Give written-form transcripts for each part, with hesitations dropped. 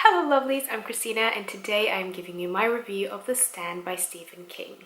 Hello lovelies, I'm Christina and today I'm giving you my review of The Stand by Stephen King.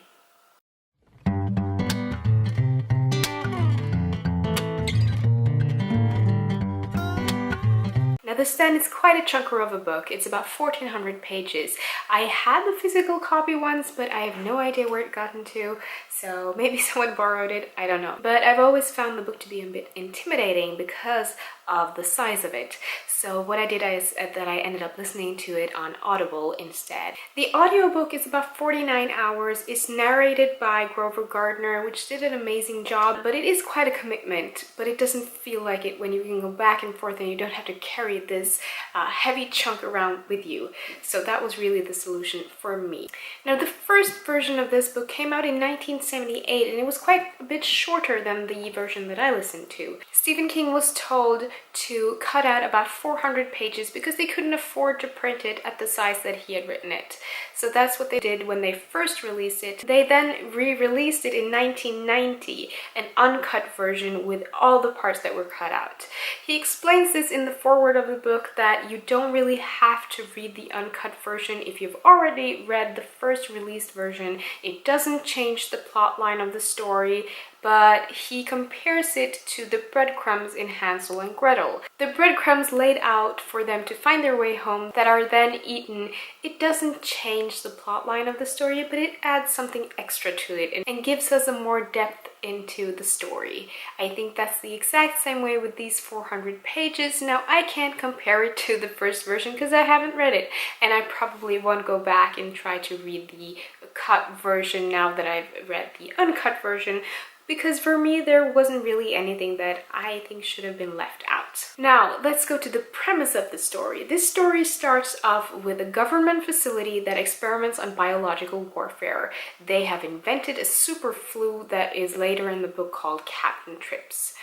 Now The Stand is quite a chunker of a book. It's about 1400 pages. I had the physical copy once, but I have no idea where it got into, so maybe someone borrowed it, I don't know. But I've always found the book to be a bit intimidating because of the size of it. So what I did is that I ended up listening to it on Audible instead. The audiobook is about 49 hours. It's narrated by Grover Gardner, which did an amazing job, but it is quite a commitment, but it doesn't feel like it when you can go back and forth and you don't have to carry this heavy chunk around with you. So that was really the solution for me. Now the first version of this book came out in 1978 and it was quite a bit shorter than the version that I listened to. Stephen King was told to cut out about 400 pages because they couldn't afford to print it at the size that he had written it. So that's what they did when they first released it. They then re-released it in 1990, an uncut version with all the parts that were cut out. He explains this in the foreword of the book that you don't really have to read the uncut version if you've already read the first released version. It doesn't change the plot line of the story, but he compares it to the breadcrumbs in Hansel and Gretel. The breadcrumbs laid out for them to find their way home that are then eaten. It doesn't change the plot line of the story, but it adds something extra to it and gives us a more depth into the story. I think that's the exact same way with these 400 pages. Now I can't compare it to the first version because I haven't read it, and I probably won't go back and try to read the cut version now that I've read the uncut version, because for me there wasn't really anything that I think should have been left out. Now let's go to the premise of the story. This story starts off with a government facility that experiments on biological warfare. They have invented a super flu that is later in the book called Captain Trips.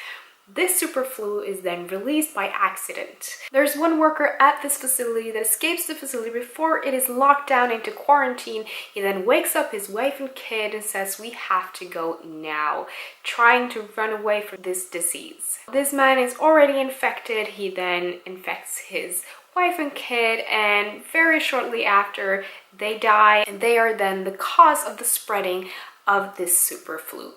This super flu is then released by accident. There's one worker at this facility that escapes the facility before it is locked down into quarantine. He then wakes up his wife and kid and says, "We have to go now," trying to run away from this disease. This man is already infected. He then infects his wife and kid, and very shortly after they die, and they are then the cause of the spreading of this super flu.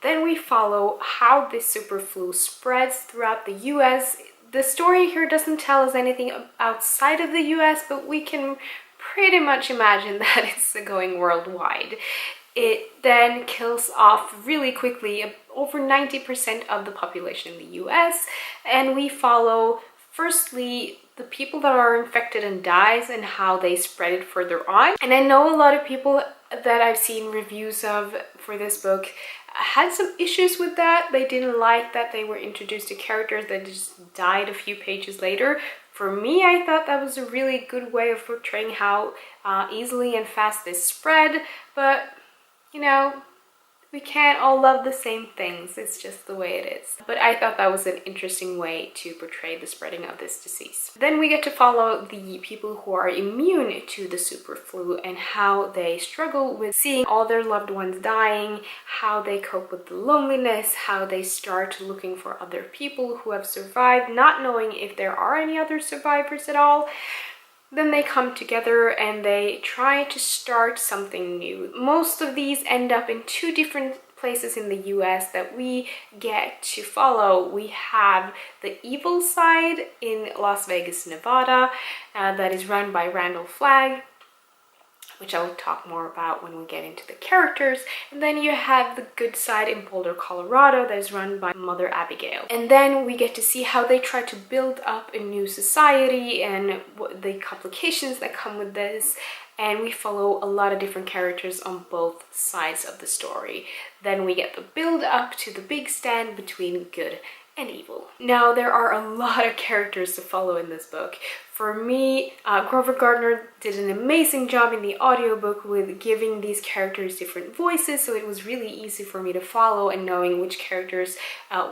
Then we follow how this super flu spreads throughout the US. The story here doesn't tell us anything outside of the US, but we can pretty much imagine that it's going worldwide. It then kills off really quickly over 90% of the population in the US, and we follow firstly the people that are infected and dies and how they spread it further on. And I know a lot of people that I've seen reviews of for this book had some issues with that. They didn't like that they were introduced to characters that just died a few pages later. For me, I thought that was a really good way of portraying how easily and fast this spread, but you know, we can't all love the same things. It's just the way it is. But I thought that was an interesting way to portray the spreading of this disease. Then we get to follow the people who are immune to the super flu and how they struggle with seeing all their loved ones dying, how they cope with the loneliness, how they start looking for other people who have survived, not knowing if there are any other survivors at all. Then they come together and they try to start something new. Most of these end up in two different places in the US that we get to follow. We have the evil side in Las Vegas, Nevada, that is run by Randall Flagg, which I'll talk more about when we get into the characters. And then you have the good side in Boulder, Colorado, that is run by Mother Abigail. And then we get to see how they try to build up a new society and the complications that come with this. And we follow a lot of different characters on both sides of the story. Then we get the build up to the big stand between good and evil. Now there are a lot of characters to follow in this book. For me, Grover Gardner did an amazing job in the audiobook with giving these characters different voices, so it was really easy for me to follow and knowing which characters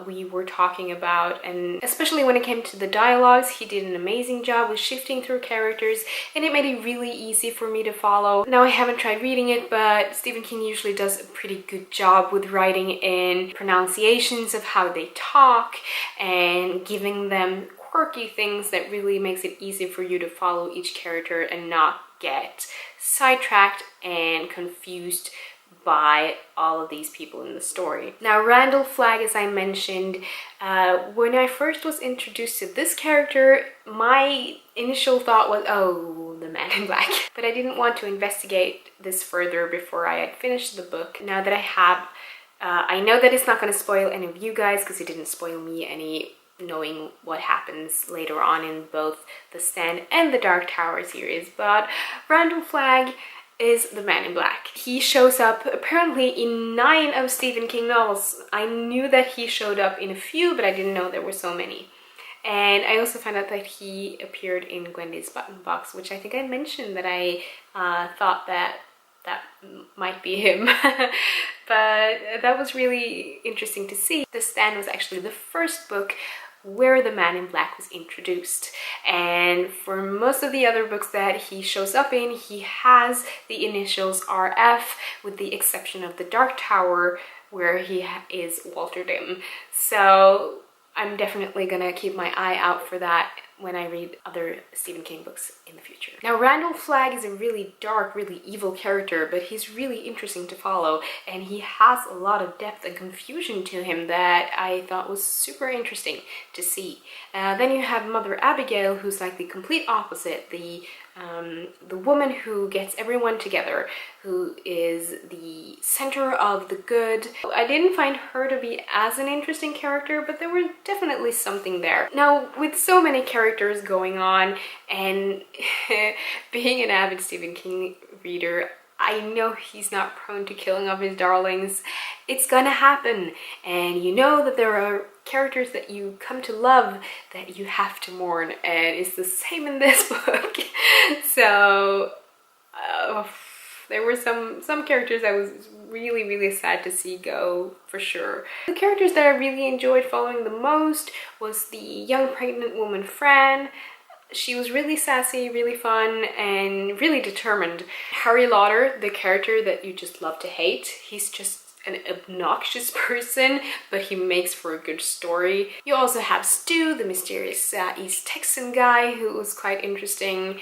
we were talking about. And especially when it came to the dialogues, he did an amazing job with shifting through characters, and it made it really easy for me to follow. Now I haven't tried reading it, but Stephen King usually does a pretty good job with writing in pronunciations of how they talk and giving them quirky things that really makes it easy for you to follow each character and not get sidetracked and confused by all of these people in the story. Now, Randall Flagg, as I mentioned, when I first was introduced to this character, my initial thought was, oh, the man in black. But I didn't want to investigate this further before I had finished the book. Now that I have, I know that it's not going to spoil any of you guys, because it didn't spoil me any, knowing what happens later on in both The Stand and the Dark Tower series. But Randall Flagg is the man in black. He shows up apparently in 9 of Stephen King novels. I knew that he showed up in a few, but I didn't know there were so many. And I also found out that he appeared in Gwendy's Button Box, which I think I mentioned that I thought that might be him. But that was really interesting to see. The Stand was actually the first book where the man in black was introduced, and for most of the other books that he shows up in, he has the initials RF, with the exception of the Dark Tower, where he is Walter Dim. So I'm definitely gonna keep my eye out for that when I read other Stephen King books in the future. Now, Randall Flagg is a really dark, really evil character, but he's really interesting to follow, and he has a lot of depth and confusion to him that I thought was super interesting to see. Then you have Mother Abigail, who's like the complete opposite, the woman who gets everyone together, who is the center of the good. I didn't find her to be as an interesting character, but there were definitely something there. Now, with so many characters going on, and being an avid Stephen King reader, I know he's not prone to killing off his darlings. It's gonna happen, and you know that there are characters that you come to love that you have to mourn, and it's the same in this book. So there were some characters I was really sad to see go, for sure. The characters that I really enjoyed following the most was the young pregnant woman Fran. She was really sassy, really fun, and really determined. Harry Lauder, the character that you just love to hate, he's just an obnoxious person, but he makes for a good story. You also have Stu, the mysterious East Texan guy, who was quite interesting.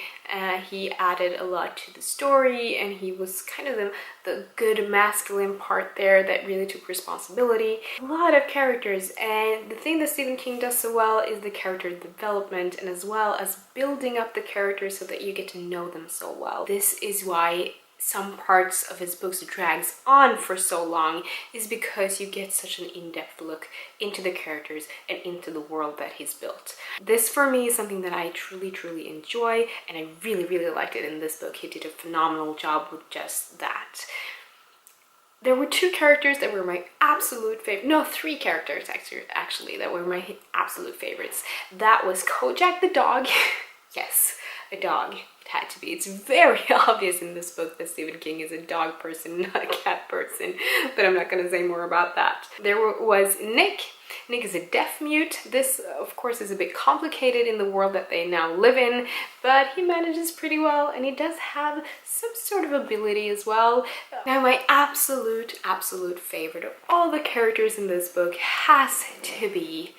He added a lot to the story, and he was kind of the good masculine part there that really took responsibility. A lot of characters, and the thing that Stephen King does so well is the character development, and as well as building up the characters so that you get to know them so well. This is why some parts of his books drags on for so long, is because you get such an in-depth look into the characters and into the world that he's built. This for me is something that I truly enjoy, and I really liked it in this book. He did a phenomenal job with just that. There were 2 characters that were my absolute favorite. No, 3 characters actually that were my absolute favorites. That was Kojak the dog. Yes, a dog. It had to be. It's very obvious in this book that Stephen King is a dog person, not a cat person, but I'm not going to say more about that. There was Nick. Nick is a deaf mute. This, of course, is a bit complicated in the world that they now live in, but he manages pretty well, and he does have some sort of ability as well. Now, my absolute favorite of all the characters in this book has to be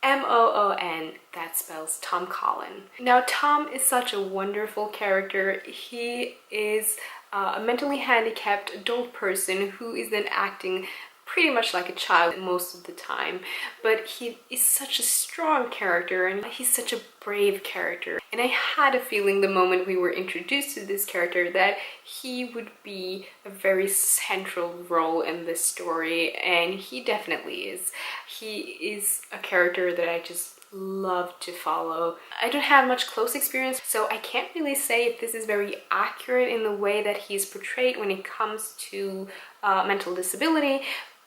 M-O-O-N, that spells Tom Collin. Now, Tom is such a wonderful character. He is a mentally handicapped adult person who is then acting pretty much like a child most of the time, but he is such a strong character, and he's such a brave character. And I had a feeling the moment we were introduced to this character that he would be a very central role in this story, and he definitely is. He is a character that I just love to follow. I don't have much close experience, so I can't really say if this is very accurate in the way that he's portrayed when it comes to mental disability,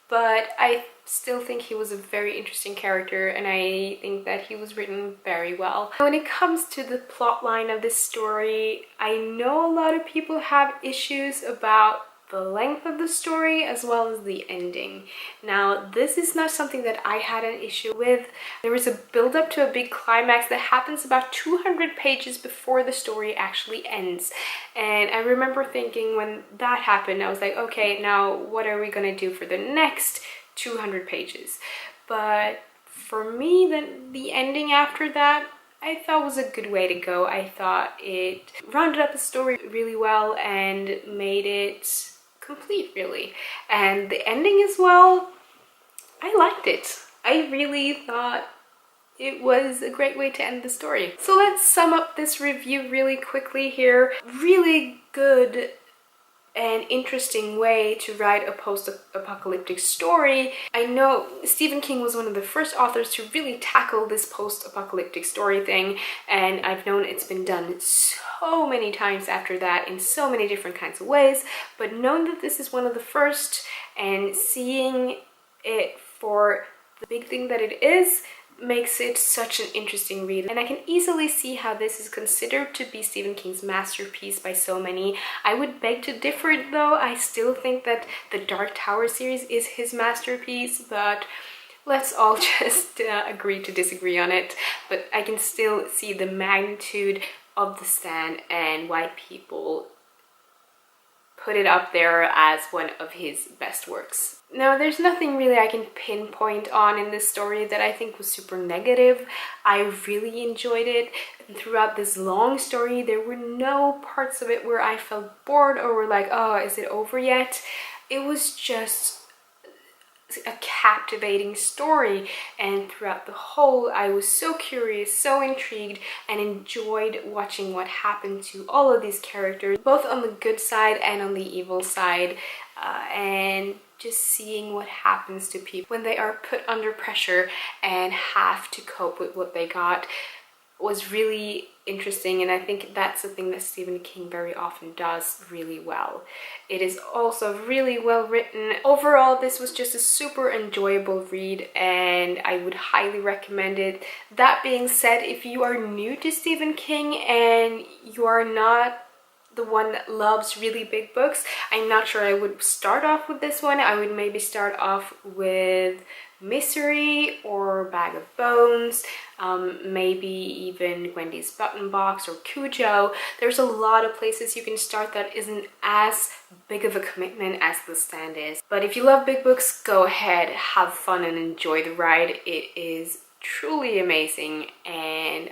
but I still think he was a very interesting character, and I think that he was written very well. When it comes to the plot line of this story, I know a lot of people have issues about the length of the story as well as the ending. Now, this is not something that I had an issue with. There is a build-up to a big climax that happens about 200 pages before the story actually ends. And I remember thinking when that happened, I was like, okay, now what are we gonna do for the next 200 pages? But for me, then the ending after that I thought was a good way to go. I thought it rounded up the story really well and made it complete, really. And the ending as well, I liked it. I really thought it was a great way to end the story. So let's sum up this review really quickly here. Really good and interesting way to write a post-apocalyptic story. I know Stephen King was one of the first authors to really tackle this post-apocalyptic story thing, and I've known it's been done so many times after that in so many different kinds of ways, but knowing that this is one of the first and seeing it for the big thing that it is makes it such an interesting read, and I can easily see how this is considered to be Stephen King's masterpiece by so many. I would beg to differ though. I still think that the Dark Tower series is his masterpiece, but let's all just agree to disagree on it. But I can still see the magnitude of The Stand and why people put it up there as one of his best works. Now, there's nothing really I can pinpoint on in this story that I think was super negative. I really enjoyed it. And throughout this long story, there were no parts of it where I felt bored or were like, oh, is it over yet? It was just a captivating story, and throughout the whole I was so curious, so intrigued, and enjoyed watching what happened to all of these characters, both on the good side and on the evil side, and just seeing what happens to people when they are put under pressure and have to cope with what they got was really interesting, and I think that's the thing that Stephen King very often does really well. It is also really well written. Overall, this was just a super enjoyable read, and I would highly recommend it. That being said, if you are new to Stephen King and you are not the one that loves really big books, I'm not sure I would start off with this one. I would maybe start off with Misery or Bag of Bones, maybe even Wendy's Button Box or Cujo. There's a lot of places you can start that isn't as big of a commitment as The Stand is. But if you love big books, go ahead, have fun and enjoy the ride. It is truly amazing, and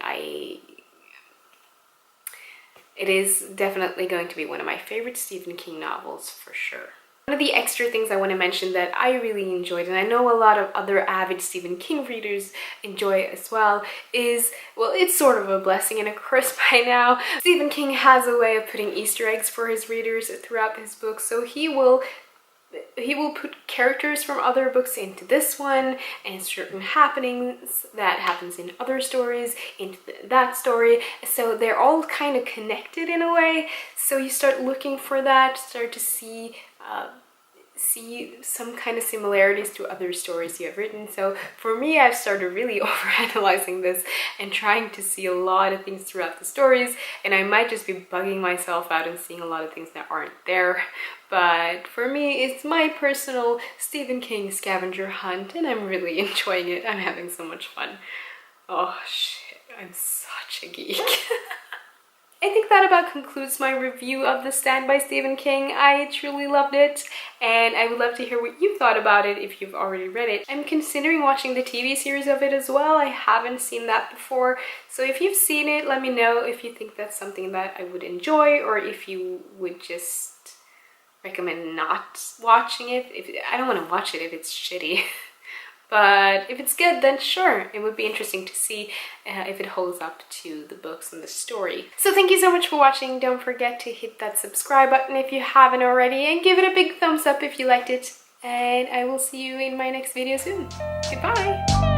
it is definitely going to be one of my favorite Stephen King novels for sure. One of the extra things I want to mention that I really enjoyed, and I know a lot of other avid Stephen King readers enjoy it as well, is, well, it's sort of a blessing and a curse by now. Stephen King has a way of putting Easter eggs for his readers throughout his books, so he will put characters from other books into this one, and certain happenings that happens in other stories into that story, so they're all kind of connected in a way. So you start looking for that, start to see some kind of similarities to other stories you have written. So for me, I've started really overanalyzing this and trying to see a lot of things throughout the stories, and I might just be bugging myself out and seeing a lot of things that aren't there. But for me, it's my personal Stephen King scavenger hunt, and I'm really enjoying it. I'm having so much fun. Oh shit, I'm such a geek. I think that about concludes my review of The Stand by Stephen King. I truly loved it, and I would love to hear what you thought about it if you've already read it. I'm considering watching the TV series of it as well. I haven't seen that before, so if you've seen it, let me know if you think that's something that I would enjoy, or if you would just recommend not watching it. I don't want to watch it if it's shitty. But if it's good, then sure, it would be interesting to see if it holds up to the books and the story. So thank you so much for watching. Don't forget to hit that subscribe button if you haven't already, and give it a big thumbs up if you liked it. And I will see you in my next video soon. Goodbye!